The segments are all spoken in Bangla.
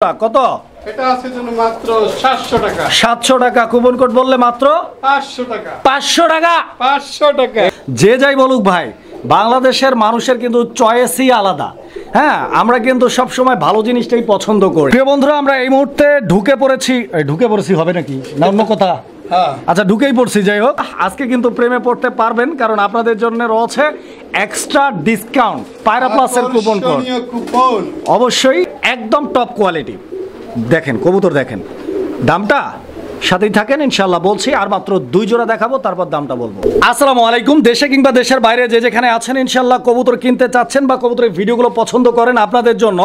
কত? এটা আছে জন্য মাত্র 700 টাকা। 700 টাকা। কুপন কোড বললে মাত্র 500 টাকা। 500 টাকা। 500 টাকা। যে যাই বলুক ভাই, বাংলাদেশের মানুষের কিন্তু চয়েসই আলাদা। হ্যাঁ, আমরা কিন্তু সব সময় ভালো জিনিসটাই পছন্দ করি। প্রিয় বন্ধুরা, আমরা এই মুহূর্তে ঢুকে পড়েছি হবে নাকি না অন্য কথা? আচ্ছা, ঢুকেই পড়ছি। যাই হোক, আজকে কিন্তু প্রেমে পড়তে পারবেন, কারণ আপনাদের জন্য রয়েছে এক্সট্রা ডিসকাউন্ট পায়রা প্লাসের কুপন কোড। অবশ্যই একদম টপ কোয়ালিটি। দেখেন কবুতর, দেখেন দামটা সাথেই থাকেন, ইনশাল্লাহ বলছি। আর মাত্র 2 জোড়া দেখাবো, তারপর দামটা বলবো। আসসালামু আলাইকুম। দেশে কিংবা দেশের বাইরে যে যেখানে আছেন, ইনশাল্লাহ কবুতর কিনতে চাচ্ছেন বা কবুতরের ভিডিওগুলো পছন্দ করেন, আপনাদের জন্য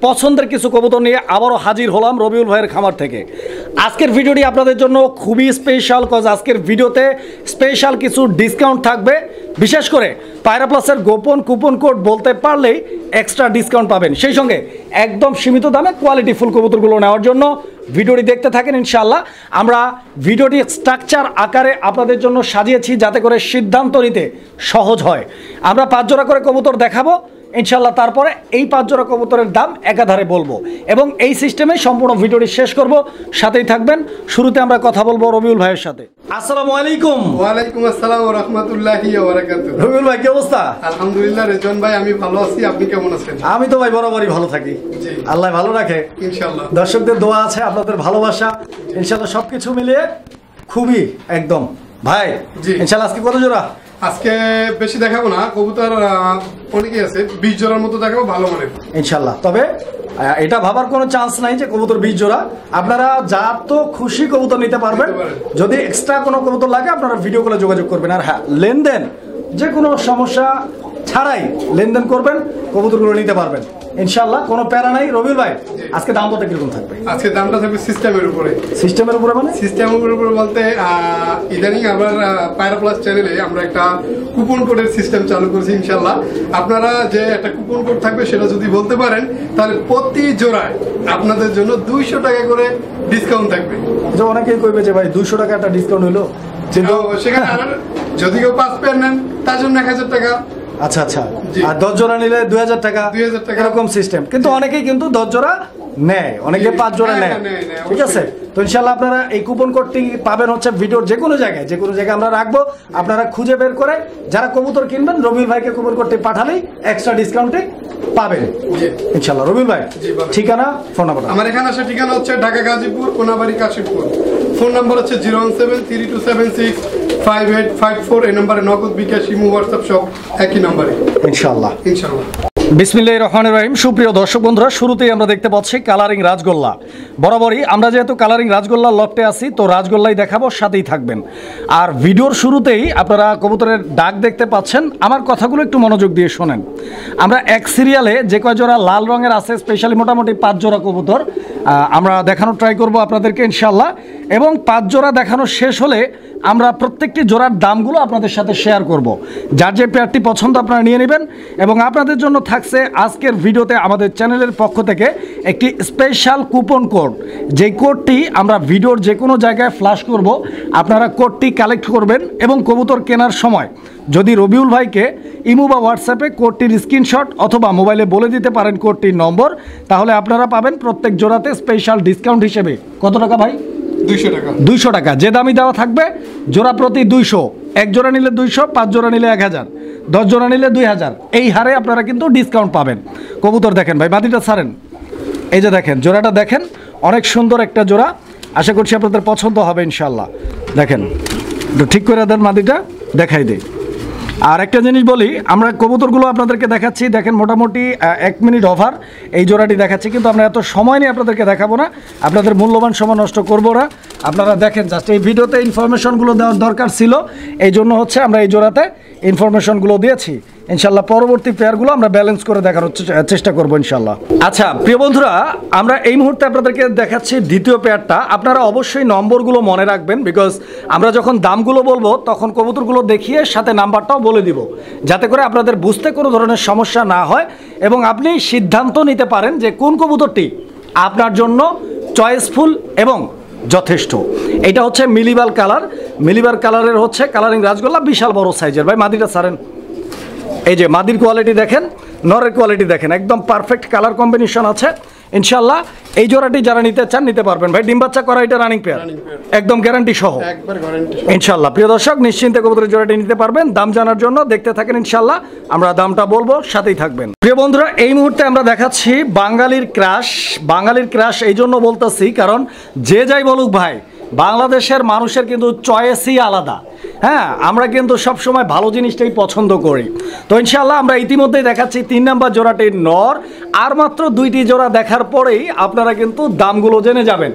পছন্দের কিছু কবুতর নিয়ে আবারও হাজির হলাম রবিউল ভাইয়ের খামার থেকে। আজকের ভিডিওটি আপনাদের জন্য খুবই স্পেশাল, কজ আজকের ভিডিওতে স্পেশাল কিছু ডিসকাউন্ট থাকবে। বিশেষ করে পায়রা প্লাসের গোপন কুপন কোড বলতে পারলেই এক্সট্রা ডিসকাউন্ট পাবেন, সেই সঙ্গে একদম সীমিত দামে কোয়ালিটি ফুল কবুতরগুলো নেওয়ার জন্য ভিডিওটি দেখতে থাকেন। ইনশাআল্লাহ আমরা ভিডিওটি স্ট্রাকচার আকারে আপনাদের জন্য সাজিয়েছি, যাতে করে সিদ্ধান্ত নিতে সহজ হয়। আমরা 5 জোড়া করে কবুতর দেখাবো ইনশাআল্লাহ, তারপরে এই 5 জোড়া কবুতরের দাম একাধারে বলবো এবং এই সিস্টেমে সম্পূর্ণ ভিডিওটি শেষ করব। সাথেই থাকবেন। শুরুতে আমরা কথা বলবো রবিউল ভাইয়ের সাথে। আসসালামু আলাইকুম। ওয়ালাইকুম আসসালাম ওয়া রাহমাতুল্লাহি ওয়া বারাকাতুহু। রবিউল ভাই, কি অবস্থা? আলহামদুলিল্লাহ রেজন ভাই, আমি ভালো আছি। আপনি কেমন আছেন? আমি তো ভাই বরাবরই ভালো থাকি, আল্লাহ ভালো রাখে ইনশাআল্লাহ। দর্শকদের দোয়া আছে, আপনাদের ভালোবাসা, ইনশাআল্লাহ সবকিছু মিলিয়ে খুবই একদম ভাই। ইনশাআল্লাহ আজকে কত জোড়া? আজকে বেশি দেখাবো না, কবুতর অনেকই আছে, 20 জোড়ার মতো দেখাবো ভালো মানের ইনশাআল্লাহ। তবে এটা ভাবার কোনো চান্স নাই যে কবুতর 20 জোড়া। আপনারা যা তো খুশি কবুতর নিতে পারবেন। যদি এক্সট্রা কোনো কবুতর লাগে আপনারা ভিডিও কলে যোগাযোগ করবেন। আর হ্যাঁ, লেনদেন যে কোনো সমস্যা ছাড়াই লেনদেন করবেন, কবুতরগুলো নিতে পারবেন ইনশাআল্লাহ, কোনো প্যারা নাই। রবিউল ভাই, আজকে দামটা কিরকম থাকবে? আজকে দামটা থাকবে সিস্টেমের উপরে। সিস্টেমের উপরে মানে? সিস্টেমের উপরে বলতে ইদানিং আমরা পায়রা প্লাস চ্যানেলে আমরা একটা কুপন কোডের সিস্টেম চালু করেছি ইনশাআল্লাহ। আপনারা যে একটা কুপন কোড থাকবে সেটা যদি বলতে পারেন, তাহলে প্রতি জোড়ায় আপনাদের জন্য 200 টাকা করে ডিসকাউন্ট থাকবে। যে অনেকেই কইবে যে ভাই 200 টাকা একটা ডিসকাউন্ট হলো, কিন্তু সেখানে যদি কেউ 5 পেয়ার নেন তার জন্য 1000 টাকা। আচ্ছা আচ্ছা। আর 10 জোড়া নিলে 2000 টাকা, এরকম সিস্টেম। কিন্তু অনেকেই কিন্তু 10 জোড়া নেয়, অনেকে 5 জোড়া নেয়। ঠিক আছে, তো ইনশাআল্লাহ আপনারা এই কুপন কোডটি পাবেন হচ্ছে ভিডিওর যে কোনো জায়গায় আমরা রাখবো। আপনারা খুঁজে বের করে যারা কবুতর কিনবেন, রবিউল ভাইকে কুপন কোডটি পাঠালেই এক্সট্রা ডিসকাউন্টে পাবেন ইনশাআল্লাহ। রবিউল ভাই, ঠিকানা, ফোন নাম্বার? আমার এখানে আসার ঠিকানা হচ্ছে ঢাকা গাজীপুর, কোনাবাড়ি, কাশিমপুর। ফোন নাম্বার হচ্ছে 01732765854। এই নম্বরে নগদ, বিকাশ, ইমো, হোয়াটসঅ্যাপ সব একই নম্বরে ইনশাআল্লাহ। বিসমিল্লাহির রহমানির রহিম। সুপ্রিয় দর্শক বন্ধুরা, শুরুতেই আমরা দেখতে পাচ্ছি কালারিং রাজগোল্লা। বরাবরই আমরা যেহেতু কালারিং রাজগোল্লা লফটে আছি, তো রাজগোল্লাই দেখাবো, সাথেই থাকবেন। আর ভিডিওর শুরুতেই আপনারা কবুতরের ডাক দেখতে পাচ্ছেন। আমার কথাগুলো একটু মনোযোগ দিয়ে শোনেন। আমরা এক সিরিয়ালে যে কয় জোড়া লাল রঙের আছে, স্পেশালি মোটামুটি 5 জোড়া কবুতর আমরা দেখানোর ট্রাই করব আপনাদেরকে ইনশাআল্লাহ। এবং 5 জোড়া দেখানো শেষ হলে আমরা প্রত্যেকটি জোড়ার দামগুলো আপনাদের সাথে শেয়ার করব। যার যে পেয়ারটি পছন্দ আপনারা নিয়ে নেবেন। এবং আপনাদের জন্য থাকছে আজকের ভিডিওতে আমাদের চ্যানেলের পক্ষ থেকে একটি স্পেশাল কুপন কোড, যেই কোডটি আমরা ভিডিওর যে কোনো জায়গায় ফ্ল্যাশ করব। আপনারা কোডটি কালেক্ট করবেন এবং কবুতর কেনার সময় যদি রবিউল ভাইকে ইমো বা হোয়াটসঅ্যাপে কোডটির স্ক্রিনশট অথবা মোবাইলে বলে দিতে পারেন কোডটির নম্বর, তাহলে আপনারা পাবেন প্রত্যেক জোড়াতে স্পেশাল ডিসকাউন্ট হিসেবে কত টাকা ভাই? 200 টাকা। 200 টাকা। যে দামই দেওয়া থাকবে, জোড়া প্রতি 200। 1 জোড়া নিলে 200, 5 জোড়া নিলে 1000, 10 জোড়া নিলে 2000। এই হারে আপনারা কিন্তু ডিসকাউন্ট পাবেন। কবুতর দেখেন ভাই, মাদিটা ছাড়েন। এই যে দেখেন জোড়াটা, দেখেন অনেক সুন্দর একটা জোড়া। আশা করছি আপনাদের পছন্দ হবে ইনশাআল্লাহ। দেখেন একটু ঠিক করে দেন, মাদিটা দেখাই দিই। আর একটা জিনিস বলি, আমরা কবুতরগুলো আপনাদেরকে দেখাচ্ছি, দেখেন মোটামুটি 1 মিনিট ওভার এই জোড়াটি দেখাচ্ছি, কিন্তু আমরা এত সময় নিয়ে আপনাদেরকে দেখাবো না, আপনাদের মূল্যবান সময় নষ্ট করবো না। আপনারা দেখেন, জাস্ট এই ভিডিওতে ইনফরমেশনগুলো দেওয়ার দরকার ছিল, এই জন্য হচ্ছে আমরা এই জোড়াতে ইনফরমেশনগুলো দিয়েছি। ইনশাআল্লাহ পরবর্তী পেয়ারগুলো আমরা ব্যালেন্স করে দেখার চেষ্টা করবো ইনশাআল্লাহ। আচ্ছা প্রিয় বন্ধুরা, আমরা এই মুহূর্তে আপনাদেরকে দেখাচ্ছি দ্বিতীয় পেয়ারটা। আপনারা অবশ্যই নম্বরগুলো মনে রাখবেন, বিকজ আমরা যখন দামগুলো বলবো তখন কবুতরগুলো দেখিয়ে সাথে নাম্বারটাও বলে দিব, যাতে করে আপনাদের বুঝতে কোনো ধরনের সমস্যা না হয় এবং আপনি সিদ্ধান্ত নিতে পারেন যে কোন কবুতরটি আপনার জন্য চয়েসফুল এবং যথেষ্ট। এটা হচ্ছে মিলিবাল কালার। মিলিবাল কালারের হচ্ছে কালারিং রাজগোল্লা, বিশাল বড় সাইজের। ভাই মাদিটা ছাড়েন। এই যে মাদির কোয়ালিটি দেখেন, নরের কোয়ালিটি দেখেন, একদম পারফেক্ট কালার কম্বিনেশন আছে। ইনশাল্লাহ এই জোড়াটি যারা নিতে চান নিতে পারবেন। ভাই ডিম বাচ্চা করা এটা রানিং পেয়ার, একদম গ্যারান্টি সহ একবার গ্যারান্টি ইনশাল্লাহ। প্রিয় দর্শক নিশ্চিন্তে কবুতরের জোড়াটি নিতে পারবেন। দাম জানার জন্য দেখতে থাকেন ইনশাল্লাহ, আমরা দামটা বলবো, সাথেই থাকবেন। প্রিয় বন্ধুরা এই মুহূর্তে আমরা দেখাচ্ছি বাঙালির ক্রাশ। বাঙালির ক্রাশ এই জন্য বলতেছি কারণ যে যাই বলুক ভাই, বাংলাদেশের মানুষের কিন্তু চয়েসই আলাদা। হ্যাঁ, আমরা কিন্তু সবসময় ভালো জিনিসটাই পছন্দ করি। তো ইনশাল্লাহ আমরা ইতিমধ্যেই দেখাচ্ছি 3 নাম্বার জোড়াটির নর। আর মাত্র 2টি জোড়া দেখার পরেই আপনারা কিন্তু দামগুলো জেনে যাবেন।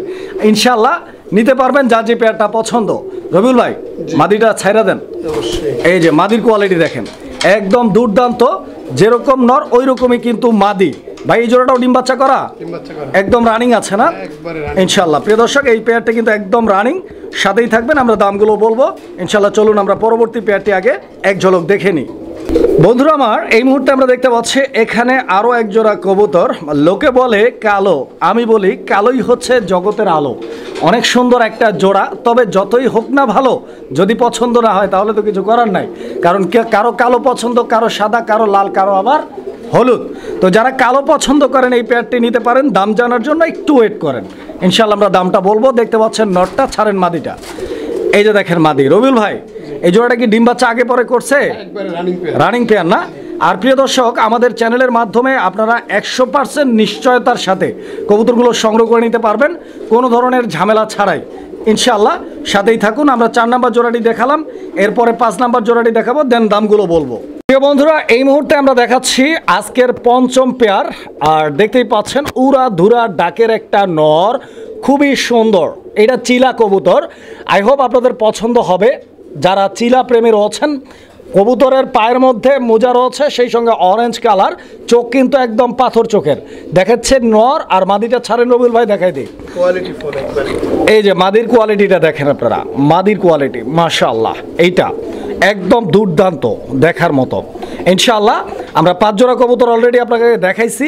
ইনশাল্লাহ নিতে পারবেন যার যে পেয়ারটা পছন্দ। রবিউল ভাই মাদিটা ছাইরা দেন। এই যে মাদির কোয়ালিটি দেখেন, একদম দুর্দান্ত। যেরকম নর ওই রকমই কিন্তু মাদি। ভাই এই জোড়াটাও ডিম বাচ্চা করা একদম রানিং আছে না? ইনশাল্লাহ প্রিয় দর্শক এই পেয়ারটা কিন্তু একদম রানিং, সাথেই থাকবেন, আমরা দামগুলো বলবো ইনশাল্লাহ। চলুন আমরা পরবর্তী পেয়ারটি আগে এক ঝলক দেখে নিই। বন্ধুরা আমার এই মুহূর্তে আমরা দেখতে পাচ্ছি এখানে আরো এক জোড়া কবুতর। লোকে বলে কালো, আমি বলি কালোই হচ্ছে জগতের আলো। অনেক সুন্দর একটা জোড়া, তবে যতই হোক না ভালো, যদি পছন্দ না হয় তাহলে তো কিছু করার নাই। কারণ কারো কালো পছন্দ, কারো সাদা, কারো লাল, কারো আবার হলুদ। তো যারা কালো পছন্দ করেন এই পেয়ারটি নিতে পারেন। দাম জানার জন্য একটু ওয়েট করেন, ইনশাল্লাহ আমরা দামটা বলবো। দেখতে পাচ্ছেন নটটা, ছাড়েন মাদিটা। এই যে দেখেন মাদি। রবিউল ভাই এই জোড়াটা কি ডিম বাচ্চা আগে পরে করছে? রানিং পেয়ার না? আর প্রিয় দর্শক আমাদের চ্যানেলের মাধ্যমে আপনারা 100% নিশ্চয়তার সাথে কবুতরগুলো সংগ্রহ করে নিতে পারবেন, কোনো ধরনের ঝামেলা ছাড়াই ইনশাল্লাহ। সাথেই থাকুন। আমরা 4 নাম্বার জোড়াটি দেখালাম, এরপরে 5 নাম্বার জোড়াটি দেখাবো, দেন দামগুলো বলবো। প্রিয় বন্ধুরা এই মুহূর্তে আমরা দেখাচ্ছি আজকের 5ম পেয়ার। আর দেখতেই পাচ্ছেন উড়া ধুরা ডাকের একটা নর, খুবই সুন্দর। এটা চিলা কবুতর। আই হোপ আপনাদের পছন্দ হবে। যারা চিলা প্রেমী রয়েছেন, কবুতরের পায়ের মধ্যে মোজা রয়েছে, সেই সঙ্গে অরেঞ্জ কালার, চোখ কিন্তু একদম পাথর চোখের। দেখাচ্ছে নর। আর মাদিটা ছাড়েন রবিউল ভাই, দেখাই দিই। এই যে মাদির কোয়ালিটিটা দেখেন আপনারা, মাদির কোয়ালিটি মাশাআল্লাহ, এইটা একদম দুর্দান্ত দেখার মতো। ইনশাআল্লাহ আমরা 5 জোড়া কবুতর অলরেডি আপনাকে দেখাইছি।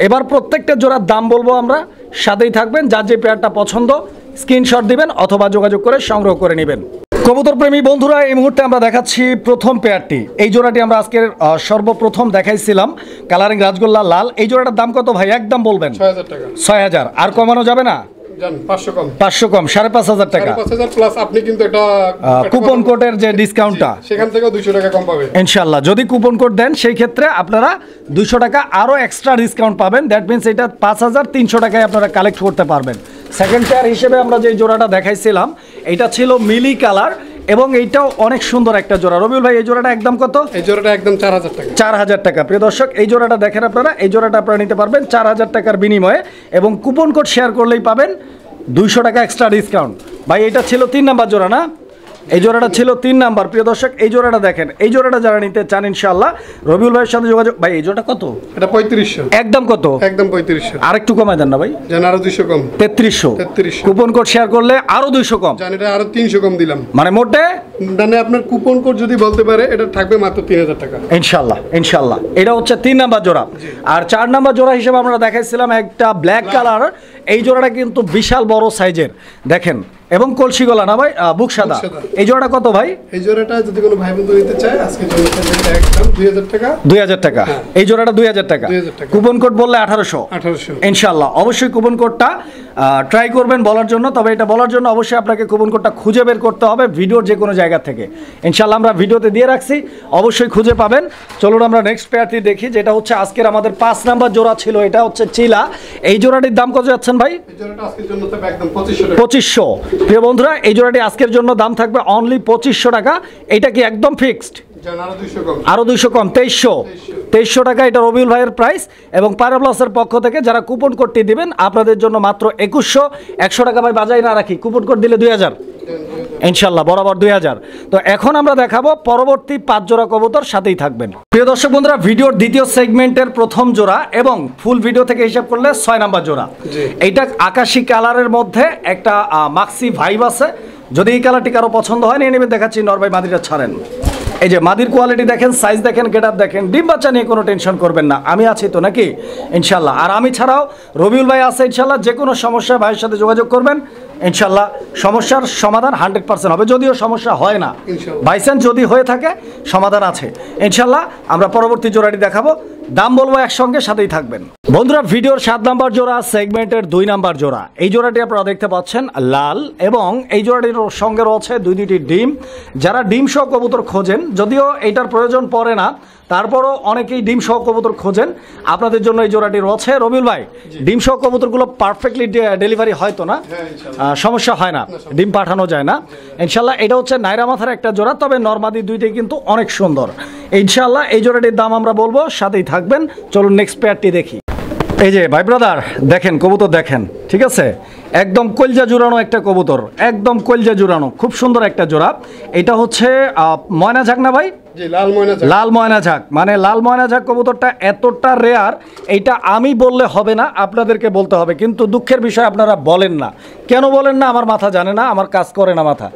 এবার প্রত্যেকটা জোড়ার দাম বলবো আমরা, সাথেই থাকবেন। যার যে পেয়ারটা পছন্দ স্ক্রিনশট দিবেন অথবা যোগাযোগ করে সংগ্রহ করে নেবেন। কবুতর প্রেমী বন্ধুরা এই মুহূর্তে আমরা দেখাচ্ছি প্রথম পেয়ারটি। এই জোড়াটি আমরা আজকের সর্বপ্রথম দেখাইছিলাম, কালারিং রাজগোল্লা লাল। এই জোড়াটার দাম কত ভাই? একদম বলবেন 6000। আর কমানো যাবে না? 500 কম, 5500 টাকা। প্লাস আপনি কিন্তু একটা কুপন কোডের যে ডিসকাউন্টটা, সেখান থেকে 200 টাকা কম পাবেন ইনশাআল্লাহ। যদি কুপন কোড দেন সেই ক্ষেত্রে আপনারা 200 টাকা আরো এক্সট্রা ডিসকাউন্ট পাবেন। দ্যাট মিনস এটা 5300 টাকায় আপনারা কালেক্ট করতে পারবেন। সেকেন্ড পেয়ার হিসেবে আমরা যে জোড়াটা দেখাইছিলাম এটা ছিল মিলি কালার, এবং এইটাও অনেক সুন্দর একটা জোড়া। রবিউল ভাই এই জোড়াটা একদম কত? এই জোড়াটা একদম 4000 টাকা। 4000 টাকা। প্রিয় দর্শক এই জোড়াটা দেখেন আপনারা, এই জোড়াটা আপনারা নিতে পারবেন 4000 টাকার বিনিময়ে, এবং কুপন কোড শেয়ার করলেই পাবেন 200 টাকা এক্সট্রা ডিসকাউন্ট। ভাই এটা ছিল 3 নাম্বার জোড়া না? এই জোড়াটা ছিল 3 নাম্বার। প্রিয় দর্শক এই জোড়াটা দেখেন, এই জোড়াটা যারা নিতে চান ইনশাআল্লাহ রবিউল ভাইয়ের সাথে যোগাযোগ। ভাই এই জোড়াটা কত? এটা 3500। একদম কত? একদম 3500। আরেকটু কমায় দেন না ভাই, জান আরো 200 কম। 3300। কুপন কোড শেয়ার করলে আরো 200 কম। জান এটা আরো 300 কম দিলাম, মানে মোটে মানে আপনার কুপন কোড যদি বলতে পারে এটা থাকবে মাত্র 3000 টাকা ইনশাআল্লাহ। ইনশাআল্লাহ এটা হচ্ছে 3 নাম্বার জোড়া। আর 4 নাম্বার জোড়া হিসেবে আমরা দেখাইছিলাম একটা ব্ল্যাক কালার। এই জোড়াটা কিন্তু বিশাল বড় সাইজের দেখেন, এবং কলসি গলা না ভাই, বুক সাদা। এই জোড়াটা কত ভাই? এই জোড়াটা যদি কোনো ভাই বন্ধু নিতে চায় আজকে জন্য একদম 2000 টাকা। 2000 টাকা। এই জোড়াটা 2000 টাকা। কুপন কোড বললে 1800 ইনশাআল্লাহ। অবশ্যই কুপন কোডটা ট্রাই করবেন বলার জন্য। তবে এটা বলার জন্য অবশ্যই আপনাকে কুপন কোডটা খুঁজে বের করতে হবে ভিডিওর যে কোনো জায়গা থেকে। ইনশাআল্লাহ আমরা ভিডিওতে দিয়ে রাখছি, অবশ্যই খুঁজে পাবেন। চলুন আমরা নেক্সট পেয়ারটি দেখি, যেটা হচ্ছে আজকের আমাদের 5 নাম্বার জোড়া ছিল। এটা হচ্ছে চিলা। এই জোড়াটির দাম কত যাচ্ছেন ভাই? এই জোড়াটা আজকের জন্য থাকবে একদম 2500 টাকা। 2500। প্রিয় বন্ধুরা এই জোড়াটি আজকের জন্য দাম থাকবে অনলি 2500 টাকা। এটা কি একদম ফিক্সড? আরো 200 কম, 2300 টাকা। এটা রবিউল ভাইয়ের প্রাইস, এবং প্যারাপ্লাসের পক্ষ থেকে যারা কুপন কোডটি দিবেন আপনাদের জন্য মাত্র 2100। 100 টাকা ভাই বাজাই না রাখি, কুপন কোড দিলে 2000 ইনশাআল্লাহ, বরাবর 2000। তো এখন আমরা দেখাবো পরবর্তী 5 জোড়া কবুতর, সাথেই থাকবেন। প্রিয় দর্শক বন্ধুরা ভিডিওর দ্বিতীয় সেগমেন্টের প্রথম জোড়া, এবং ফুল ভিডিও থেকে হিসাব করলে 6 নাম্বার জোড়া। এইটা আকাশী কালারের মধ্যে একটা মাক্সি ভাইব আছে। যদি এই কালারটি কারো পছন্দ হয় নিয়ে নেবেন। দেখাচ্ছি নর ভাই মাদিটা ছাড়েন। এই যে মাদির কোয়ালিটি দেখেন, সাইজ দেখেন, গেটআপ দেখেন। ডিম বাচ্চা নিয়ে কোনো টেনশন করবেন না, আমি আছি তো নাকি ইনশাআল্লাহ। আর আমি ছাড়াও রবিউল ভাই আছে ইনশাআল্লাহ। যে কোনো সমস্যা ভাইয়ের সাথে যোগাযোগ করবেন, ইনশাআল্লাহ সমস্যার সমাধান 100% হবে। যদিও সমস্যা হয় না, বাইচান্স যদি হয়ে থাকে সমাধান আছে ইনশাআল্লাহ। আমরা পরবর্তী জোড়াটি দেখাবো, দাম বলবো একসঙ্গে, সাথেই থাকবেন। বন্ধুরা ভিডিওর 7 নাম্বার জোড়া, সেগমেন্টের 2 নাম্বার জোড়া, এই জোড়াটি আপনারা দেখতে পাচ্ছেন লাল, এবং এই জোড়াটির সঙ্গে রয়েছে দুটি ডিম। যারা ডিম সহ কবুতর খোঁজেন, যদিও এটার প্রয়োজন পড়ে না, তারপরও অনেকেই ডিম সহ কবুতর খোঁজেন, আপনাদের জন্য এই জোড়াটি রয়েছে। রবিউল ভাই, ডিম সহ কবুতরগুলো পারফেক্টলি ডেলিভারি হয়তো না? সমস্যা হয় না, ডিম পাঠানো যায় না ইনশাল্লাহ। এটা হচ্ছে নাইরা মাথার একটা জোড়া, তবে নরমাদি দুইটাই কিন্তু অনেক সুন্দর ইনশাল্লাহ। এই জোড়াটির দাম আমরা বলবো, সাথেই থাকবেন। চলুন নেক্সট পেয়ারটি দেখি। এই যে ভাই ব্রাদার দেখেন, কবুতর দেখেন, ঠিক আছে, একদম কলজা জুড়ানো একটা কবুতর, একদম কলজা জুড়ানো, খুব সুন্দর একটা জোড়া। এটা হচ্ছে ময়না ঝাঁক না ভাই? লাল ময়না ঝাঁক, মানে লাল ময়না ঝাঁক কবুতরটা এতটা রেয়ার, এইটা আমি বললে হবে না, আপনাদেরকে বলতে হবে। কিন্তু দুঃখের বিষয় আপনারা বলেন না, কেন বলেন না আমার মাথা জানে না, আমার কাজ করে না মাথা।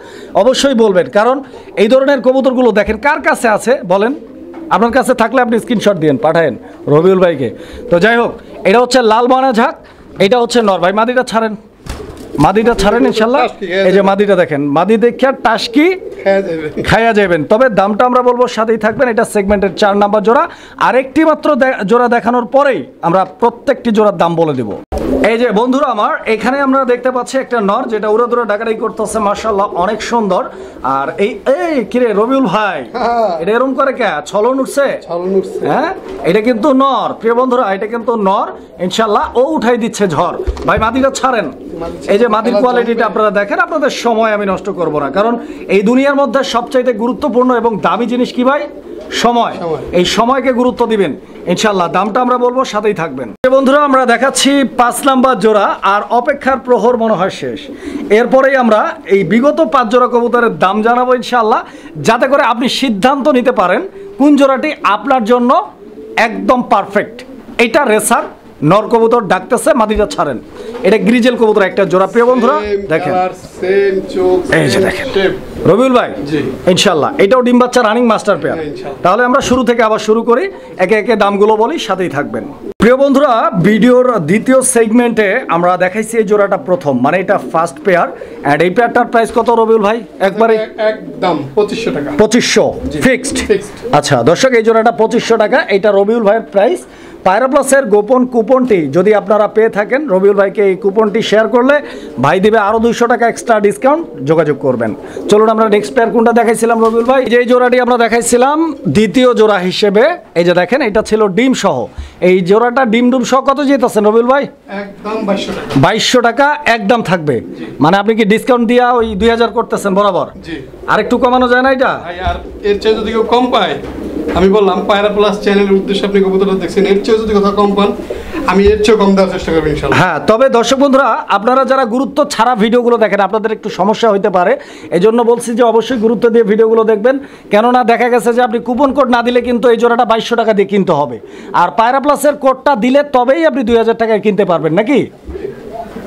অবশ্যই বলবেন, কারণ এই ধরনের কবুতরগুলো দেখেন কার কাছে আছে বলেন? আপনার কাছে থাকলে আপনি স্ক্রিনশট দিন, পাঠায়েন রবিউল ভাইকে। তো যাই হোক, এটা হচ্ছে লাল ময়না ঝাঁক, এটা হচ্ছে নর। ভাই মাদিটা ছাড়েন, মাদিটা ছাড়েন ইনশাল্লাহ। এই যে মাদিটা দেখেন, মাদি দেখে টাস্কি খাইয়া যাবেন। তবে দামটা আমরা বলবো, সাথেই থাকবেন। এটা সেগমেন্টের 4 নাম্বার জোড়া। আরেকটি মাত্র জোড়া দেখানোর পরেই আমরা প্রত্যেকটি জোড়ার দাম বলে দিব। এই যে বন্ধুরা আমার, এখানে আমরা দেখতে পাচ্ছি একটা নর, যেটা উড়াদুরা ডাকাডাকি করতেছে, মাশাআল্লাহ অনেক সুন্দর। আর এই কিরে রবিউল ভাই, এটা এরকম করে কে ছলন উঠছে? হ্যাঁ, এটা কিন্তু নর প্রিয় বন্ধুরা, এটা কিন্তু নর ইনশাআল্লাহ। ও উঠাই দিচ্ছে ঝড়। ভাই মাদিটা ছাড়েন। এই যে মাদির কোয়ালিটিটা আপনারা দেখেন, আপনাদের সময় আমি নষ্ট করব না, কারণ এই দুনিয়ার মধ্যে সবচাইতে গুরুত্বপূর্ণ এবং দামি জিনিস কি ভাই? সময়। এই সময়কে গুরুত্ব দিবেন ইনশাআল্লাহ। দামটা আমরা বলবো, সাথেই থাকবেন। বন্ধুরা আমরা দেখাচ্ছি 5 নাম্বার জোড়া, আর অপেক্ষার প্রহর মনে হয় শেষ। এরপরেই আমরা এই বিগত 5 জোড়া কবুতরের দাম জানাবো ইনশাআল্লাহ, যাতে করে আপনি সিদ্ধান্ত নিতে পারেন কোন জোড়াটি আপনার জন্য একদম পারফেক্ট। এটা রেসার নর কবুতর ডাকতেছে, মাদিটা ছাড়েন। এটা গ্রিজেল কবুতর একটা জোড়া প্রিয় বন্ধুরা, দেখেন এই যে দেখেন রবিউল ভাই ইনশাআল্লাহ। এটাও ডিম বাচ্চা রানিং মাস্টার পেয়ার। তাহলে আমরা শুরু থেকে আবার শুরু করি, একে একে দামগুলো বলি, সাথেই থাকবেন। প্রিয় বন্ধুরা ভিডিওর দ্বিতীয় সেগমেন্টে আমরা দেখাইছি এই জোড়াটা প্রথম, মানে এটা ফার্স্ট পেয়ার। এন্ড এই পেয়ারটার প্রাইস কত রবিউল ভাই? একবারে একদম 2500 টাকা। 2500 ফিক্সড। আচ্ছা দর্শক, এই জোড়াটা 2500 টাকা, এটা রবিউল ভাইয়ের প্রাইস। পায়রা প্লাসের গোপন কুপনটি যদি আপনারা পেয়ে থাকেন, রবিউল ভাইকে এই কুপনটি শেয়ার করলে ভাই দিবে আরো 200 টাকা এক্সট্রা ডিসকাউন্ট, যোগাযোগ করবেন। চলুন আমরা নেক্সট পেয়ার কোনটা দেখাইছিলাম রবিউল ভাই? যে জোড়াটি আমরা দেখাইছিলাম দ্বিতীয় জোড়া হিসেবে, এই যে দেখেন এটা ছিল ডিম সহ। এই জোড়াটা ডিম সহ কত যেতেছেন রবিউল ভাই? একদম 2200 টাকা। 2200 টাকা একদম থাকবে, মানে আপনি কি ডিসকাউন্ট দিয়া ওই 2000 করতেছেন বরাবর? জি। আরেকটু কমানো যায় না এটা? আর এর চেয়ে যদি কেউ কম পায়, আমি বললাম পায়রা প্লাস চ্যানেলের উদ্দেশ্যে আপনি কবুতরটা দেখছেন, এর চেয়ে যদি কথা কম পান, আমি এর চেয়ে কম দেওয়ার চেষ্টা করব ইনশাআল্লাহ। হ্যাঁ, তবে দর্শক বন্ধুরা আপনারা যারা গুরুত্ব ছাড়া ভিডিওগুলো দেখেন, আপনাদের একটু সমস্যা হইতে পারে, এজন্য বলছি যে অবশ্যই গুরুত্ব দিয়ে ভিডিওগুলো দেখবেন। কেননা দেখা গেছে যে আপনি কুপন কোড না দিলে কিন্তু এই জোড়াটা 2200 টাকা দিয়ে কিনতে হবে, আর পায়রা প্লাসের কোডটা দিলে তবেই আপনি 2000 টাকায় কিনতে পারবেন নাকি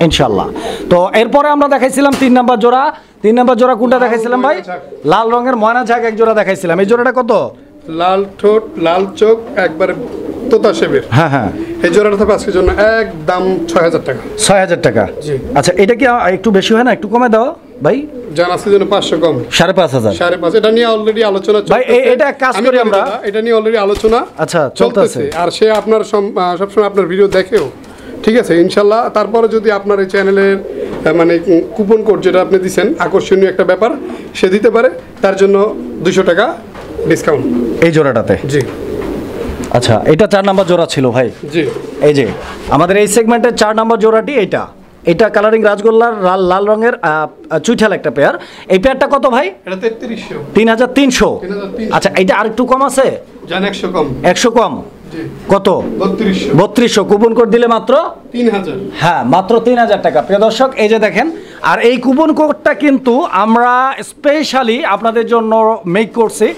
ইনশাআল্লাহ। তো এরপরে আমরা দেখাইছিলাম 3 নাম্বার জোড়া। 3 নাম্বার জোড়া কোনটা দেখাইছিলাম ভাই? লাল রঙের ময়না ঝাঁক এক জোড়া দেখাইছিলাম। এই জোড়াটা কত? লাল ঠোঁট, লাল চোখ, একবারে তোতা শেপের। হ্যাঁ হ্যাঁ, এই জোড়াটা থাকবে আজকের জন্য একদম 6000 টাকা। 6000 টাকা। জি। আচ্ছা, এটা কি একটু বেশি হয় না? একটু কমে দাও ভাই। জান আজকের জন্য 500 কম, 5500। 5.5। এটা নিয়ে অলরেডি আলোচনা চলছে ভাই। এটা কাজ করি আমরা, এটা নিয়ে অলরেডি আলোচনা আচ্ছা চলতেছে। আর সে আপনার সবসময় আপনার ভিডিও দেখেও, ঠিক আছে ইনশাল্লাহ। তারপরে যদি আপনার এই চ্যানেলের মানে কুপন কোড যেটা আপনি দিচ্ছেন, আকর্ষণীয় একটা ব্যাপার সে দিতে পারে, তার জন্য 200 টাকা ডিসকাউন্ট এই জোড়াটাতে। জি। আচ্ছা, এটা 4 নাম্বার জোড়া ছিল ভাই। জি। এই যে আমাদের এই সেগমেন্টের 4 নাম্বার জোড়াটি এটা। এটা কালারিং রাজগোল্লার লাল রঙের চুইঠাল একটা পেয়ার। এই পেয়ারটা কত ভাই? এটা 3300। 3300। আচ্ছা, এটা আরেকটু কম আছে? জান 100 কম। 100 কম। জি। কত? 3200। 3200 কুপন কোড দিলে মাত্র 3000। হ্যাঁ, মাত্র 3000 টাকা প্রিয় দর্শক। এই যে দেখেন, আর এই কুপন কোডটা কিন্তু আমরা স্পেশালি আপনাদের জন্য মেক করছি।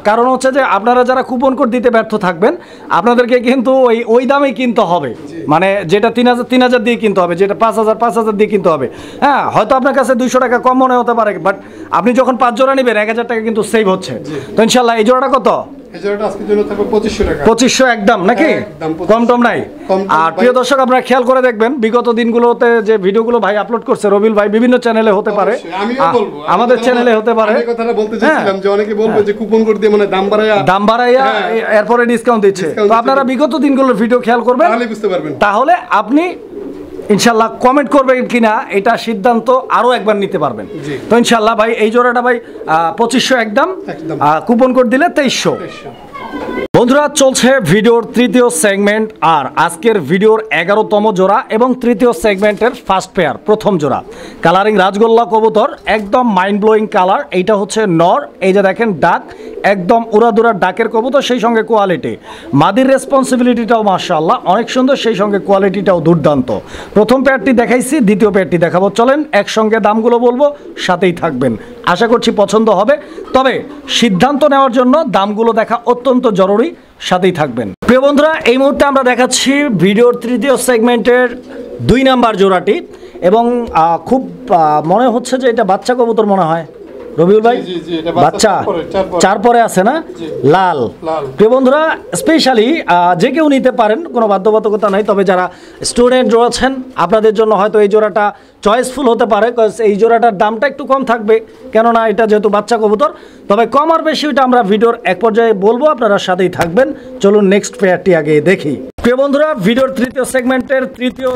কারণ হচ্ছে যে আপনারা যারা কুপন কোড দিতে ব্যর্থ থাকবেন, আপনাদেরকে কিন্তু ওই দামেই কিনতে হবে, মানে যেটা 3000 দিয়ে কিনতে হবে, যেটা 5000 দিয়ে কিনতে হবে। হ্যাঁ, হয়তো আপনার কাছে 200 টাকা কম মনে হতে পারে, বাট আপনি যখন 5 জোড়া নেবেন 1000 টাকা কিন্তু সেভ হচ্ছে। তো ইনশাল্লাহ এই জোড়াটা কত? এই জোড়াটা আজকের জন্য থাকবে 2500 টাকা। 2500 একদম নাকি? একদম 2500 কম টম নাই। কম টম আর ভাই। প্রিয় দর্শক আপনারা খেয়াল করে দেখবেন বিগত দিনগুলোতে যে ভিডিওগুলো ভাই আপলোড করছে রবিউল ভাই বিভিন্ন চ্যানেলে হতে পারে, অবশ্যই, আমিও বলবো আমাদের চ্যানেলে হতে পারে। আমি কথাটা বলতে চাইছিলাম যে অনেকে বলবে যে কুপন কোড দিয়ে মানে দাম বাড়ায়া হ্যাঁ, এরপরে ডিসকাউন্ট দিচ্ছে। Discount তো আপনারা বিগত দিনগুলোর ভিডিও খেয়াল করবেন, তাহলে বুঝতে পারবেন। তাহলে আপনি ইনশাল্লাহ কমেন্ট করবেন কিনা এটা সিদ্ধান্ত আরো একবার নিতে পারবেন। জি। তো ইনশাল্লাহ ভাই এই জোড়াটা ভাই 2500 একদম, একদম। কুপন কোড দিলে 2300। বন্ধুরা চলছে ভিডিওর তৃতীয় সেগমেন্ট, আর আজকের ভিডিওর 11তম জোড়া এবং তৃতীয় সেগমেন্টের ফার্স্ট পেয়ার, প্রথম জোড়া কালারিং রাজগোল্লা কবুতর, একদম মাইন্ড ব্লোয়িং কালার। এইটা হচ্ছে নর, এই যে দেখেন ডাক, একদম উড়াদুরা ডাকের কবুতর, সেই সঙ্গে কোয়ালিটি, মাদির রেসপন্সিবিলিটিটাও মাশাআল্লাহ অনেক সুন্দর, সেই সঙ্গে কোয়ালিটিটাও দুর্দান্ত। প্রথম পেয়ারটি দেখাইছি, দ্বিতীয় পেয়ারটি দেখাবো, চলেন একসঙ্গে দামগুলো বলবো, সাথেই থাকবেন, আশা করছি পছন্দ হবে। তবে সিদ্ধান্ত নেওয়ার জন্য দামগুলো দেখা অত্যন্ত জরুরি, সাথেই থাকবেন। প্রিয় বন্ধুরা এই মুহূর্তে আমরা দেখাচ্ছি ভিডিওর তৃতীয় সেগমেন্টের 2 নাম্বার জোড়াটি, এবং খুব মনে হচ্ছে যে এটা বাচ্চা কবুতর মনে হয় রবিউল ভাই। জি, জি, এটা বাচ্চা চার পরে আছে না? জি। লাল। লাল। প্রিয় বন্ধুরা স্পেশালি যে কেউ নিতে পারেন, কোনো বাধ্যবাধকতা নাই, তবে যারা স্টুডেন্ট রয়েছেন আপনাদের জন্য হয়তো এই জোড়াটা চয়েসফুল হতে পারে, কজ এই জোড়াটার দামটা একটু কম থাকবে, কেননা এটা যেহেতু বাচ্চা কবুতর। তবে কম আর বেশি ওইটা আমরা ভিডিওর এক পর্যায়ে বলবো, আপনারা সাথেই থাকবেন। চলুন নেক্সট পেয়ারটি আগে দেখি। প্রিয় বন্ধুরা ভিডিওর তৃতীয় সেগমেন্টের তৃতীয়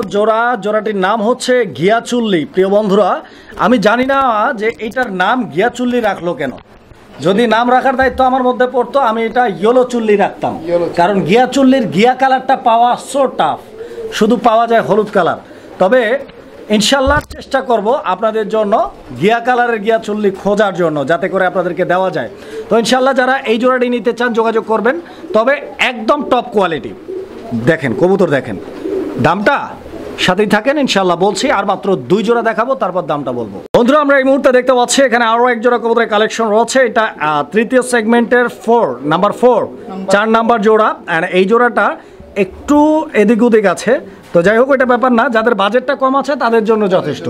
জোড়াটির নাম হচ্ছে ঘিয়াচুল্লি। প্রিয় বন্ধুরা আমি জানি না যে এটার নাম ঘিয়াচুল্লি রাখলো কেন, যদি নাম রাখার দায়িত্ব আমার মধ্যে পড়তো আমি এটা ইয়েলো চুল্লি রাখতাম, কারণ ঘিয়াচুল্লির ঘিয়া কালারটা পাওয়া সো টাফ, শুধু পাওয়া যায় হলুদ কালার। তবে ইনশাল্লাহ চেষ্টা করব আপনাদের জন্য ঘিয়া কালারের ঘিয়াচুল্লি খোঁজার জন্য, যাতে করে আপনাদেরকে দেওয়া যায়। তো ইনশাল্লাহ যারা এই জোড়াটি নিতে চান যোগাযোগ করবেন, তবে একদম টপ কোয়ালিটি। দেখেন কবুতর, দেখেন দামটা, সাথেই থাকেন ইনশাল্লাহ বলছি। আর মাত্র 2 জোড়া দেখাবো, তারপর দামটা বলবো। বন্ধুরা আমরা এই মুহূর্তে দেখতে পাচ্ছি এখানে আরো এক জোড়া কবুতরের কালেকশন রয়েছে। এটা তৃতীয় সেগমেন্টের নাম্বার 4 4 নাম্বার জোড়া। আর এই জোড়াটা একটু এদিক ওদিক আছে, তো যাই হোক এটা ব্যাপার না, যাদের বাজেটটা কম আছে তাদের জন্য যথেষ্ট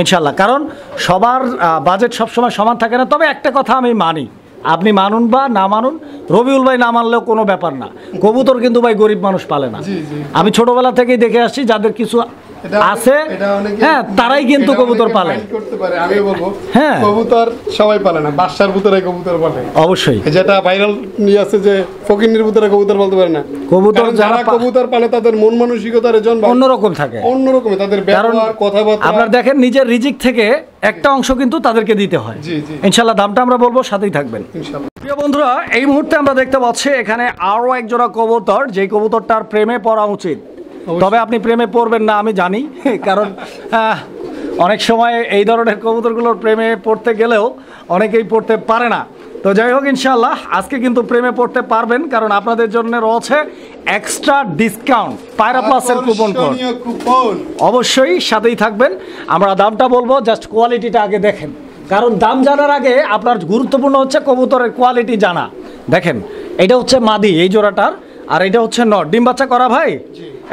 ইনশাল্লাহ, কারণ সবার বাজেট সবসময় সমান থাকে না। তবে একটা কথা আমি মানি, আপনি মানুন বা না মানুন, রবিউল ভাই না মানলেও কোনো ব্যাপার না, কবুতর কিন্তু ভাই গরিব মানুষ পালে না। আমি ছোটবেলা থেকেই দেখে আসছি যাদের কিছু আছে, হ্যাঁ তারাই কিন্তু কবুতর পালে। আমি বলবো হ্যাঁ কবুতর সবাই পালে না, বাসার ভিতরে কবুতর পালে অবশ্যই। যেটা ভাইরাল নিয়ে আছে যে ফকিনের ভিতরে কবুতর বলতে পারে না, কবুতর যারা কবুতর পালে তাদের মন মানসিকতার জন্য অন্যরকম থাকে, অন্যরকম তাদের ব্যবহার কথাবার্তা। আপনারা দেখেন নিজের রিজিক থেকে একটা অংশ কিন্তু তাদেরকে দিতে হয়। ইনশাল্লাহ দামটা আমরা বলবো, সাথেই থাকবেন ইনশাল্লাহ। প্রিয় বন্ধুরা এই মুহূর্তে আমরা দেখতে পাচ্ছি এখানে আরো এক জোড়া কবুতর, যেই কবুতরটার প্রেমে পড়া উচিত। তবে আপনি প্রেমে পড়বেন না আমি জানি, কারণ অনেক সময় এই ধরনের কবুতরগুলোর প্রেমে পড়তে গেলেও অনেকেই পড়তে পারে না। তো যাই হোক ইনশাআল্লাহ আজকে কিন্তু প্রেমে পড়তে পারবেন, কারণ আপনাদের জন্য রয়েছে এক্সট্রা ডিসকাউন্ট, পায়রা প্লাসের কুপন কোড। অবশ্যই সাথেই থাকবেন, আমরা দামটা বলবো, জাস্ট কোয়ালিটিটা আগে দেখেন, কারণ দাম জানার আগে আপনার গুরুত্বপূর্ণ হচ্ছে কবুতরের কোয়ালিটি জানা। দেখেন এটা হচ্ছে মাদি এই জোড়াটার, আর এটা হচ্ছে নর। ডিম বাচ্চা করা ভাই,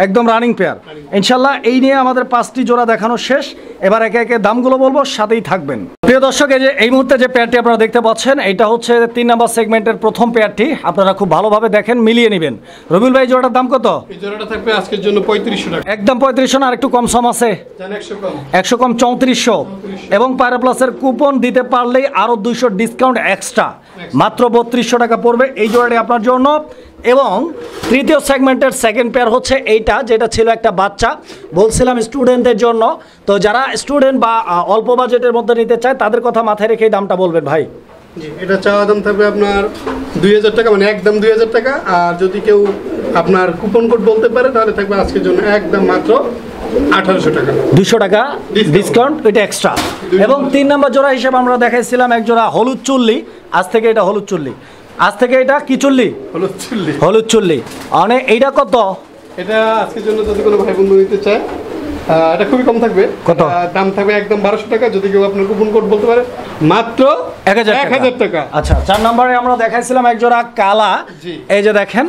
একদম রানিং পেয়ার ইনশাল্লাহ। এই নিয়ে আমাদের 5টি জোড়া দেখানো শেষ, এবার একে একে দামগুলো বলবো, সাথেই থাকবেন। প্রিয় দর্শক এই যে এই মুহূর্তে যে পেয়ারটি আপনারা দেখতে পাচ্ছেন, এটা হচ্ছে 3 নাম্বার সেগমেন্টের প্রথম পেয়ারটি। আপনারা খুব ভালোভাবে দেখেন, মিলিয়ে নেবেন। রবিউল ভাই জোড়াটার দাম কত? এই জোড়াটা থাকবে আজকের জন্য 3500 টাকা, একদম 3500 না, আর একটু কম সম আছে, 100 কম 3400, এবং পায়রা প্লাসের কুপন দিতে পারলেই আরো 200 ডিসকাউন্ট এক্সট্রা, মাত্র 3200 টাকা পড়বে এই জোড়াটি আপনার জন্য। এবং তৃতীয় সেগমেন্টের সেকেন্ড পেয়ার হচ্ছে এইটা, যেটা ছিল একটা বাচ্চা, বলছিলাম স্টুডেন্টদের জন্য। তো যারা স্টুডেন্ট বা অল্প বাজেটের মধ্যে নিতে চায় তাদের কথা মাথায় রেখে দামটা বলবেন ভাই। এটা চাওয়া দাম থাকবে আপনার 2000 টাকা, মানে একদম 2000 টাকা। আর যদি কেউ আপনার কুপন কোড বলতে পারে তাহলে থাকবে আজকের জন্য একদম মাত্র 1800 টাকা, 200 টাকা ডিসকাউন্ট, এটা এক্সট্রা। এবং 3 নাম্বার জোড়া হিসেবে আমরা দেখাইছিলাম এক জোড়া হলুদ চুল্লি, আজ থেকে এটা হলুদ চুল্লি, আজ থেকে এটা কি চুল্লি? হলুদ চুল্লি। অনেক এইটা কত? এটা আজকের জন্য যদি কোনো ভাই বন্ধু নিতে চায় এটা খুবই কম থাকবে। কত দাম থাকবে? একদম 1200 টাকা। যদি কেউ আপনার কুপন কোড বলতে পারে মাত্র 1000 টাকা। আচ্ছা 4 নম্বরে আমরা দেখাইছিলাম এক জোড়া কালা, এই যে দেখেন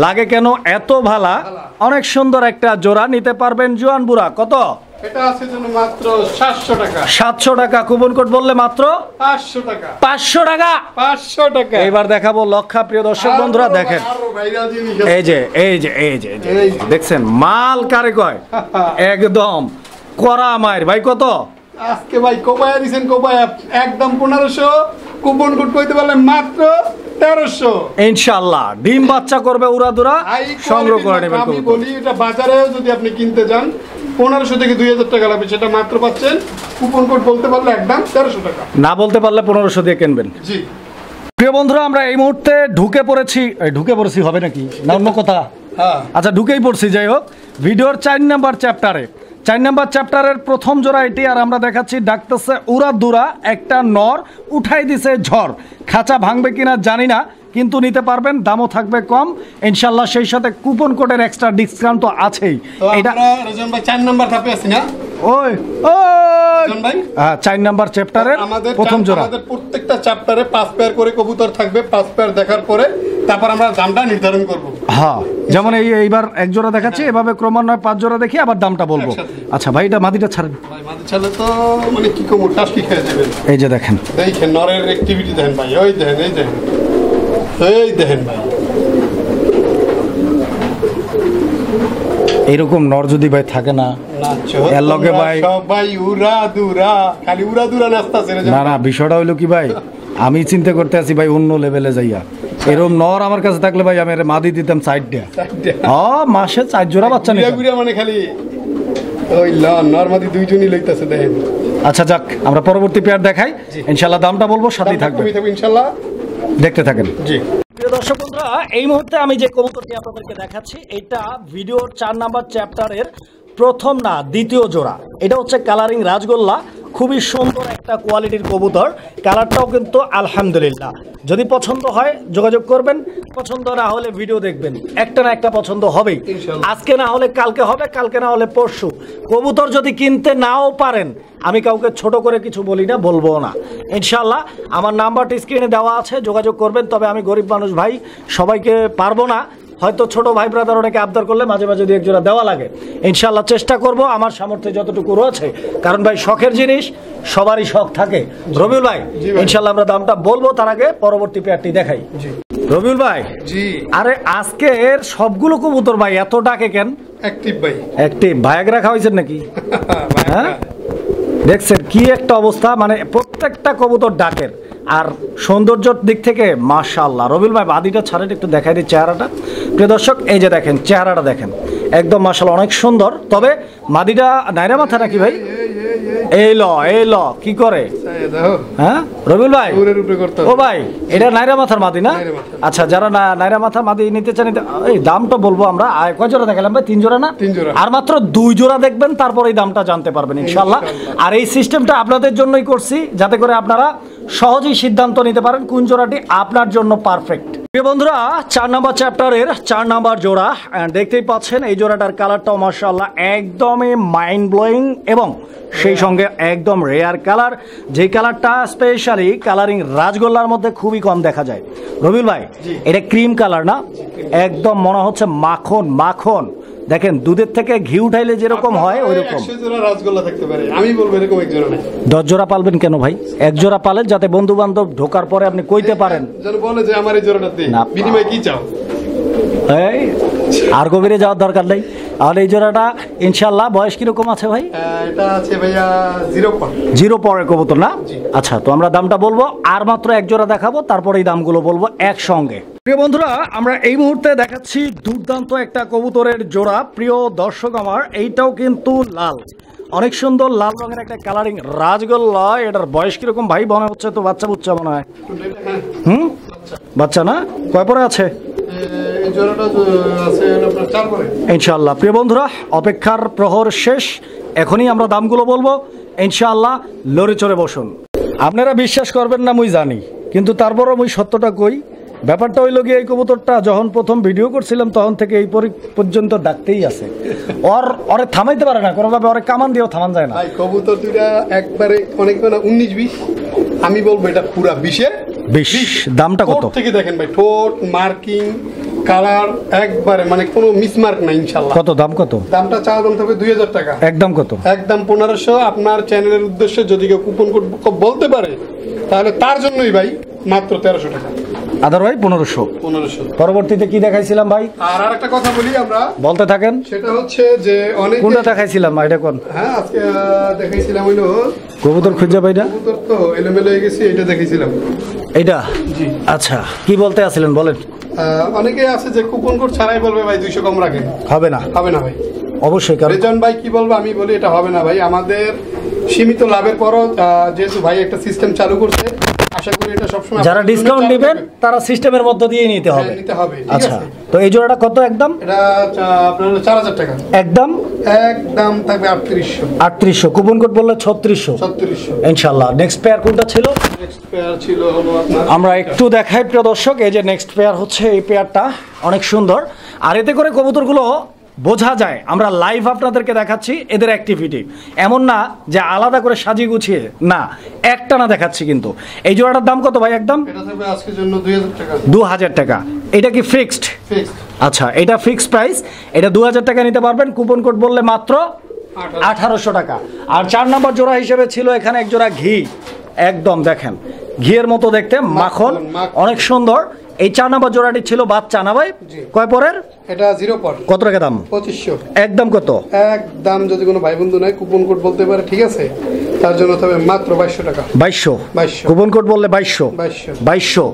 লাগে কেন এত ভালা, অনেক সুন্দর একটা জোড়া, নিতে পারবেন জোয়ান বুড়া। কত? এটা আছে জন্য মাত্র 700 টাকা। 700 টাকা, কুপন কোড বললে মাত্র 500 টাকা। 500 টাকা। 500 টাকা। এবার দেখাবো লক্ষা। প্রিয় দর্শক বন্ধুরা দেখেন, আরো ভাইরাল জিনিস আছে। এই যে এই যে এই যে এই যে দেখছেন মাল কারে কয়, একদম করা মায়ের। ভাই কত আজকে ভাই কোপায়া দিছেন, কোপায়া একদম 1500, কুপন কোড কইতে পারলে মাত্র 1300। ইনশাআল্লাহ ডিম বাচ্চা করবে উড়াদুরা, সংগ্রহ করে নেবেন। আমি বলি এটা বাজারেও যদি আপনি কিনতে যান 1500 থেকে 2000 টাকা লাগবে, সেটা মাত্র পাচ্ছেন কুপন কোড বলতে পারলে একদম 1300 টাকা। না বলতে পারলে 1500 দিয়ে কিনবেন। জি প্রিয় বন্ধুরা, আমরা এই মুহূর্তে ঢুকে পড়েছি হবে নাকি না অন্য কথা? হ্যাঁ আচ্ছা ঢুকেই পড়ছি। যাই হোক, ভিডিওর 4 নাম্বার চ্যাপ্টারে, 4 নাম্বার চ্যাপ্টারের প্রথম জোড়া এটি। আর আমরা দেখাচ্ছি ডাকতেছে উড়াদুরা, একটা নর উঠাই দিছে ঝড়। খাঁচা ভাঙবে কিনা জানি না, কিন্তু নিতে পারবেন, দামও থাকবে কম ইনশাল্লাহ। সেই সাথে কুপন কোডের এক্সট্রা ডিসকাউন্ট তো আছেই। এটা রেজন ভাই 4 নাম্বার ধাপে আছি না? ওই রেজন ভাই 4 নাম্বার চ্যাপ্টারের আমাদের প্রথম জোড়া। আমাদের প্রত্যেকটা চ্যাপ্টারে 5 পেয়ার করে কবুতর থাকবে। 5 পেয়ার দেখার পরে তারপর আমরা দামটা নির্ধারণ করব। হ্যাঁ, যেমন এইবার এক জোড়া দেখাচ্ছি, এভাবে ক্রমান্বয়ে 5 জোড়া দেখি আবার দামটা বলবো। আচ্ছা ভাই, এটা মাদিটা ছাড়েন ভাই, মাদি ছাড়লে তো মানে কি কম টাস্কি খেয়ে যাবেন। এই যে দেখেন, দেখেন নরের অ্যাক্টিভিটি দেখেন ভাই, ওই দেখেন, এই দেখেন, এই দেখেন ভাই। এইরকম নর যদি ভাই থাকে না, এর লগে ভাই সবাই উড়াদুরা, খালি উড়াদুরা নাচতাছে রে। না না, বিষয়টা হইলো কি ভাই, আমি চিন্তা করতে আছি ভাই অন্য লেভেলে যাইয়া। এরকম নর আমার কাছে থাকলে ভাই আমি মাদি দিতাম সাইডটা। মাসে 4 জোড়া বাচ্চা নিতাম। মানে খালি ওই নর মাদি দুইজনই লইতাছে দেখেন। আচ্ছা যাক, আমরা পরবর্তী পেয়ার দেখাই ইনশাআল্লাহ, দামটা বলবো, সাথেই থাকবে ইনশাআল্লাহ, দেখতে থাকেন। জি প্রিয় দর্শক বন্ধুরা, এই মুহূর্তে আমি যে কবুতরটি আপনাদেরকে দেখাচ্ছি, এটা ভিডিওর 4 নাম্বার চ্যাপ্টারের প্রথম না দ্বিতীয় জোড়া। এটা হচ্ছে কালারিং রাজগোল্লা, খুবই সুন্দর একটা কোয়ালিটির কবুতর। কালারটাও কিন্তু আলহামদুলিল্লাহ। যদি পছন্দ হয় যোগাযোগ করবেন, পছন্দ না হলে ভিডিও দেখবেন, একটা না একটা পছন্দ হবেই। আজকে না হলে কালকে হবে, কালকে না হলে পরশু। কবুতর যদি কিনতে নাও পারেন, আমি কাউকে ছোট করে কিছু বলি না, বলবো না ইনশাল্লাহ। আমার নাম্বারটি স্ক্রিনে দেওয়া আছে, যোগাযোগ করবেন। তবে আমি গরিব মানুষ ভাই, সবাইকে পারবো না। হয়তো ছোট ভাই ব্রাদার অনেকে আবদার করলে মাঝে মাঝে 2-1 জোড়া দেওয়া লাগে। ইনশাল্লাহ চেষ্টা করব আমার সামর্থ্যে যতটুকু রয়েছে, কারণ ভাই শখের জিনিস, সবারই শখ থাকে। রবিউল ভাই ইনশাল্লাহ আমরা দামটা বলবো, তার আগে পরবর্তী পেয়ারটি দেখাই। রবিউল ভাই জি, আরে আজকের সবগুলো কবুতর ভাই এত ডাকে কেন? অ্যাক্টিভ ভাই, অ্যাক্টিভ। ভায়াগ্রা খাওয়াইছেন নাকি? হ্যাঁ, দেখছেন কি একটা অবস্থা, মানে প্রত্যেকটা কবুতর ডাকের। আর সৌন্দর্যের দিক থেকে মাশাআল্লাহ। রবিউল ভাই বাদিটা ছাড়েন, একটু দেখাই দিই চেহারাটা। প্রিয় দর্শক, এই যে দেখেন চেহারাটা দেখেন, একদম মাশাআল্লাহ অনেক সুন্দর। তবে মাদিটা নাইরা মাথা নাকি ভাই? এই ল কি করে? হ্যাঁ রবিউল ভাই, ও ভাই এটা নাইরা মাথার মাদি না? আচ্ছা, যারা নাইরা মাথার মাদি নিতে চান, এই দামটা বলবো আমরা। কয় জোড়া দেখালাম ভাই? 3 জোড়া না? 3 জোড়া। আর মাত্র 2 জোড়া দেখবেন, তারপর এই দামটা জানতে পারবেন ইনশাআল্লাহ। আর এই সিস্টেমটা আপনাদের জন্যই করছি, যাতে করে আপনারা সহজেই সিদ্ধান্ত নিতে পারেন কোন জোড়াটি আপনার জন্য পারফেক্ট। প্রিয় বন্ধুরা, 4 নাম্বার চ্যাপ্টারের 4 নাম্বার জোড়া দেখতেই পাচ্ছেন। এই জোড়াটার কালারটাও মাশাআল্লাহ একদমই মাইন্ড ব্লোয়িং এবং সেই সঙ্গে একদম রেয়ার কালার, যে কালারটা স্পেশালি কালারিং রাজগোল্লার মধ্যে খুবই কম দেখা যায়। রবিউল ভাই এটা ক্রিম কালার না? একদম মনে হচ্ছে মাখন মাখন। দেখেন দুধের থেকে ঘি উঠাইলে যেরকম হয় ওই রকম। 100 জোড়া রাজগোল্লা থাকতে পারে, আমি বলবো এরকম 1 জোড়া নাই। 10 জোড়া পালবেন কেন ভাই? 1 জোড়া পালেন যাতে বন্ধু বান্ধব ঢোকার পরে আপনি কইতে পারেন, যেন বলে যে আমার এই জোড়াটা দে, বিনিময়ে কি চাও। এই আর গভীরে যাওয়ার দরকার নেই। আর এই জোড়াটা ইনশাআল্লাহ বয়স কিরকম আছে ভাই? এটা আছে ভাইয়া 0 পরের কবুতর না? আচ্ছা, তো আমরা দামটা বলবো, আর মাত্র 1 জোড়া দেখাবো, তারপরে এই দামগুলো বলবো একসঙ্গে। প্রিয় বন্ধুরা, আমরা এই মুহূর্তে দেখাচ্ছি দুর্দান্ত একটা কবুতরের জোড়া। প্রিয় দর্শক আমার, এইটাও কিন্তু লাল, অনেক সুন্দর লাল রঙের একটা কালারিং রাজগোল্লা। এটার বয়স কিরকম ভাই? মনে হচ্ছে তো বাচ্চা বুচ্চা মনে হয়। বাচ্চা না? কয় পরে আছে? ইনশাআল্লাহ। প্রিয় বন্ধুরা, অপেক্ষার প্রহর শেষ, এখনই আমরা দামগুলো বলবো ইনশাআল্লাহ। লড়ে চড়ে বসুন। আপনারা বিশ্বাস করবেন না মুই জানি, কিন্তু তারপরও মুই সত্যটা কই। ব্যাপারটা হইল গিয়ে, এই কবুতরটা যখন প্রথম ভিডিও করছিলাম তখন থেকে এই পর্যন্ত ডাকতেই আছে। ওরে থামাইতে পারে না কোনোভাবে, ওরে কামান দিয়েও থামান যায় না। কবুতর দুইটা একবারে অনেক 19-20, আমি বলবো এটা পুরা 20-এর 20। দামটা কত থেকে দেখেন ভাই, ঠোঁট মার্কিং, কালার একবারে মানে কোনো মিসমার্ক নাই ইনশাআল্লাহ। কত দাম? কত দামটা চাওয়া দাম থাকবে 2000 টাকা। একদম কত? একদম 1500। আপনার চ্যানেলের উদ্দেশ্যে যদি কেউ কুপন কোড বলতে পারে তাহলে তার জন্যই ভাই মাত্র 1300 টাকা। আদারওয়াইজ 1500। পরবর্তীতে কি দেখাইছিলাম ভাই? আর আরেকটা কথা বলি আমরা, বলতে থাকেন। সেটা হচ্ছে যে অনেক কোনটা দেখাইছিলাম এটা কোন? হ্যাঁ আজকে দেখাইছিলাম হইলো কবুতর খুঁজে পাইটা। কবুতর তো এলোমেলো হয়ে গেছে, এটা দেখাইছিলাম। এটা জি আচ্ছা, কি বলতে আসছিলেন বলেন। অনেকে আছে যে কুপন কোড ছাড়াই বলবে ভাই 200 কম রাখেন। হবে না, হবে না ভাই। অবশ্যই। কারণ রেজন ভাই কি বলবো, আমি বলি এটা হবে না ভাই। আমাদের সীমিত লাভের পরও যেহেতু ভাই একটা সিস্টেম চালু করছে, আশা করি এটা সবসময় যারা ডিসকাউন্ট নেবেন তারা সিস্টেমের মধ্য দিয়ে নিতে হবে। নিতে হবে, ঠিক আচ্ছা, আছে। তো এই জোড়াটা কত একদম? এটা আপনার হলো 4000 টাকা। একদম একদম থাকবে 3800। 3800। কুপন কোড বললে 3600। 3600 ইনশাআল্লাহ। নেক্সট পেয়ার কোনটা ছিল? নেক্সট পেয়ার ছিল হলো আপনার, আমরা একটু দেখাই প্রিয় দর্শক। এই যে নেক্সট পেয়ার হচ্ছে এই পেয়ারটা, অনেক সুন্দর। আর এতে করে কবুতরগুলো বোঝা যায়, আমরা লাইভ আপনাদেরকে দেখাচ্ছি এদের অ্যাক্টিভিটি। এমন না যে আলাদা করে সাজিয়ে গুছিয়ে, না, একটা না দেখাচ্ছি। কিন্তু এই জোড়াটার দাম কত ভাই একদম? এটা থাকবে আজকের জন্য 2000 টাকা। 2000 টাকা। এটা কি ফিক্সড? ফিক্সড। আচ্ছা, এটা ফিক্সড প্রাইস। এটা 2000 টাকা নিতে পারবেন। কুপন কোড বললে মাত্র 1800 টাকা। আর 4 নম্বর জোড়া হিসেবে ছিল এখানে এক জোড়া ঘি। একদম দেখেন ঘিয়ের মতো দেখতে, মাখন, অনেক সুন্দর। এই 4 নম্বর জোড়াটি ছিল বাচ্চা না ভাই? কয় পরের? এটা 0 পর। কত টাকা দাম? 2500। একদম কত? একদম যদি কোনো ভাই বন্ধু নাই কুপন কোড বলতে পারে, ঠিক আছে, তার জন্য তবে মাত্র 2200 টাকা। 2200। কুপন কোড বললে 2200।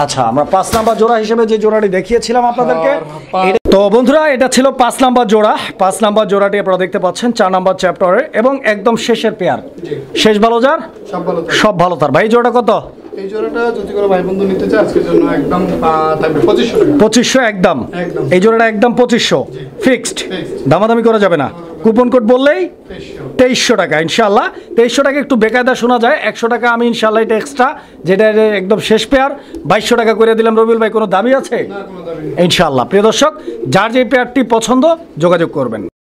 আচ্ছা, আমরা 5 নাম্বার জোড়া হিসেবে যে জোড়াটি দেখিয়েছিলাম আপনাদেরকে, তো বন্ধুরা এটা ছিল 5 নাম্বার জোড়া। 5 নাম্বার জোড়াটি আপনারা দেখতে পাচ্ছেন 4 নাম্বার চ্যাপ্টারে এবং একদম শেষের পেয়ার। শেষ ভালো যার সব ভালো তার। ভাই জোড়াটা কত? এই জোড়াটা যদি কোনো ভাই বন্ধু নিতে চায় আজকের জন্য একদম থাকবে 2500 টাকা। 2500 একদম। এই জোড়াটা একদম 2500 ফিক্সড, দামাদামি করা যাবে না। কুপন কোড বললেই 2300 টাকা। ইনশাআল্লাহ 2300 টাকা একটু বেকায়দা শোনা যায়। 100 টাকা আমি ইনশাআল্লাহ এটা এক্সট্রা, যেটা একদম শেষ পেয়ার 2200 টাকা করে দিলাম। রবিউল ভাই কোনো দাবি আছে? না, কোনো দাবি নেই। ইনশাআল্লাহ। প্রিয় দর্শক, যার যে পেয়ারটি পছন্দ যোগাযোগ করবেন।